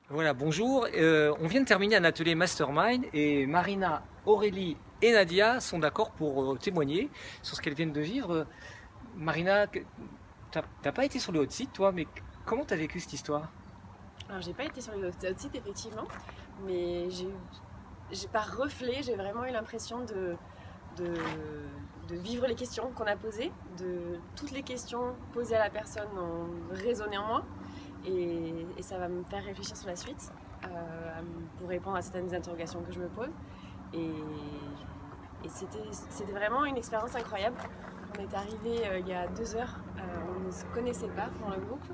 Voilà, bonjour. On vient de terminer un atelier Mastermind et Marina, Aurélie et Nadia sont d'accord pour témoigner sur ce qu'elles viennent de vivre. Marina, t'as pas été sur le hot site toi, mais comment t'as vécu cette histoire? Alors j'ai pas été sur le hot site effectivement, mais par reflet, j'ai vraiment eu l'impression de, de vivre les questions qu'on a posées, de toutes les questions posées à la personne ont résonné en moi et ça va me faire réfléchir sur la suite pour répondre à certaines interrogations que je me pose. Et, et c'était vraiment une expérience incroyable. On est arrivé il y a 2 heures, on ne se connaissait pas dans le groupe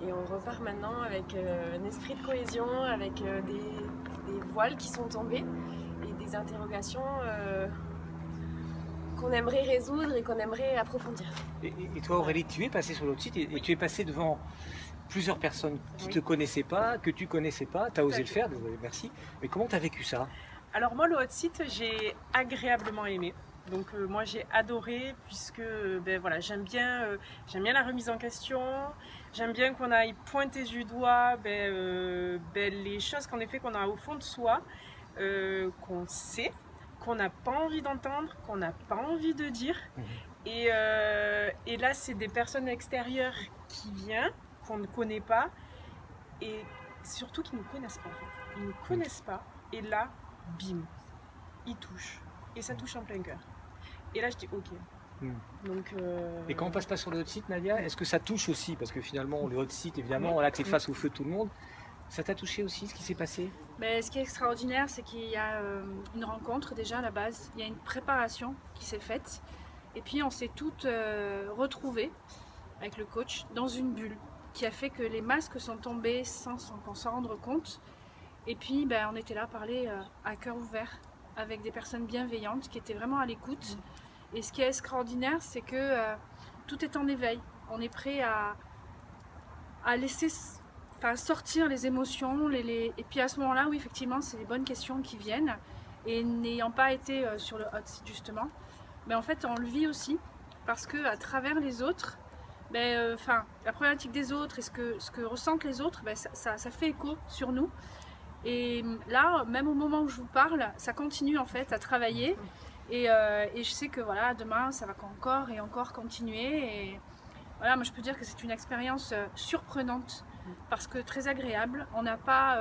et on repart maintenant avec un esprit de cohésion, avec des voiles qui sont tombés et des interrogations qu'on aimerait résoudre et qu'on aimerait approfondir. Et toi Aurélie, tu es passée sur le hot site et Oui. tu es passée devant plusieurs personnes qui Oui. te connaissaient pas, que tu connaissais pas, tu as osé le faire, désolé, merci. Mais comment tu as vécu ça? Alors moi, le hot site, j'ai agréablement aimé. Donc moi j'ai adoré puisque voilà, j'aime bien la remise en question, j'aime bien qu'on aille pointer du doigt les choses qu'en effet qu'on a au fond de soi, qu'on sait, qu'on n'a pas envie d'entendre, qu'on n'a pas envie de dire. Et là c'est des personnes extérieures qui viennent, qu'on ne connaît pas et surtout qui ne connaissent pas. Ils ne connaissent pas et là, bim, ils touchent. Et ça touche en plein cœur. Et là, je dis ok. Donc, Et quand on passe pas sur le hot site, Nadia, est-ce que ça touche aussi? Parce que finalement, le hot site, évidemment, là, tu es face au feu de tout le monde. Ça t'a touché aussi, ce qui s'est passé? Mais ce qui est extraordinaire, c'est qu'il y a une rencontre déjà à la base. Il y a une préparation qui s'est faite. Et puis, on s'est toutes retrouvées avec le coach dans une bulle qui a fait que les masques sont tombés sans qu'on s'en rende compte. Et puis, on était là à parler à cœur ouvert avec des personnes bienveillantes qui étaient vraiment à l'écoute. Et ce qui est extraordinaire, c'est que tout est en éveil. On est prêt à laisser sortir les émotions. Et puis à ce moment-là, oui, effectivement, c'est les bonnes questions qui viennent. Et n'ayant pas été sur le hot site justement, mais en fait, on le vit aussi parce qu'à travers les autres, la problématique des autres et ce que ressentent les autres, ça fait écho sur nous. Et là, même au moment où je vous parle, ça continue en fait à travailler. Et je sais que voilà, demain, ça va encore et encore continuer. Et voilà, moi je peux dire que c'est une expérience surprenante parce que très agréable. On n'a pas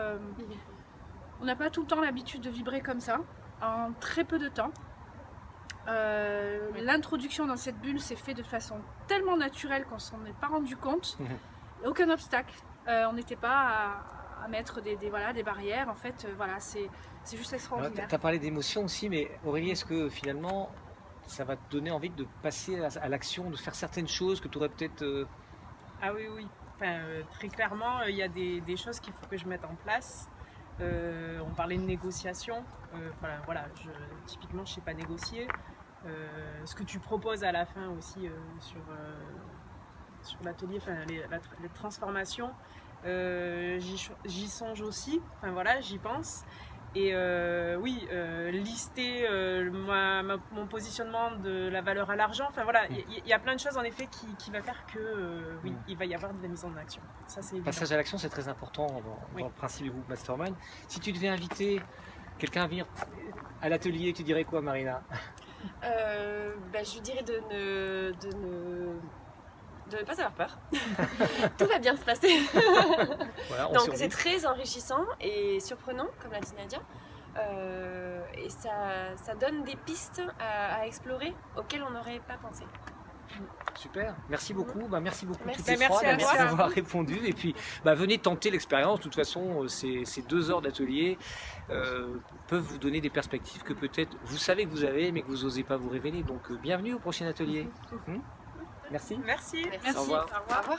tout le temps l'habitude de vibrer comme ça, en très peu de temps. L'introduction dans cette bulle s'est faite de façon tellement naturelle qu'on s'en est pas rendu compte. Aucun obstacle. On n'était pas à mettre des barrières. En fait, c'est juste extraordinaire. Tu as parlé d'émotion aussi, mais Aurélie, est-ce que finalement, ça va te donner envie de passer à l'action, de faire certaines choses que tu aurais peut-être... Ah oui, oui. Très clairement, il y a des choses qu'il faut que je mette en place. On parlait de négociation. Typiquement, je ne sais pas négocier. Ce que tu proposes à la fin aussi sur l'atelier, les transformations, j'y songe aussi. J'y pense. Et lister mon positionnement de la valeur à l'argent. Il y a plein de choses en effet qui va faire que il va y avoir de la mise en action. Ça, c'est Le passage à l'action, c'est très important dans le principe du groupe Mastermind. Si tu devais inviter quelqu'un à venir à l'atelier, tu dirais quoi, Marina? Je lui dirais de ne pas avoir peur. Tout va bien se passer. Voilà, Donc c'est très enrichissant et surprenant, comme l'a dit Nadia. Et ça donne des pistes à explorer auxquelles on n'aurait pas pensé. Super, merci beaucoup. Merci beaucoup toutes Merci. les trois Merci d'avoir répondu. Et puis venez tenter l'expérience. De toute façon, ces 2 heures d'atelier peuvent vous donner des perspectives que peut-être vous savez que vous avez, mais que vous n'osez pas vous révéler. Donc bienvenue au prochain atelier. Merci. Merci. Merci. Au revoir. Au revoir.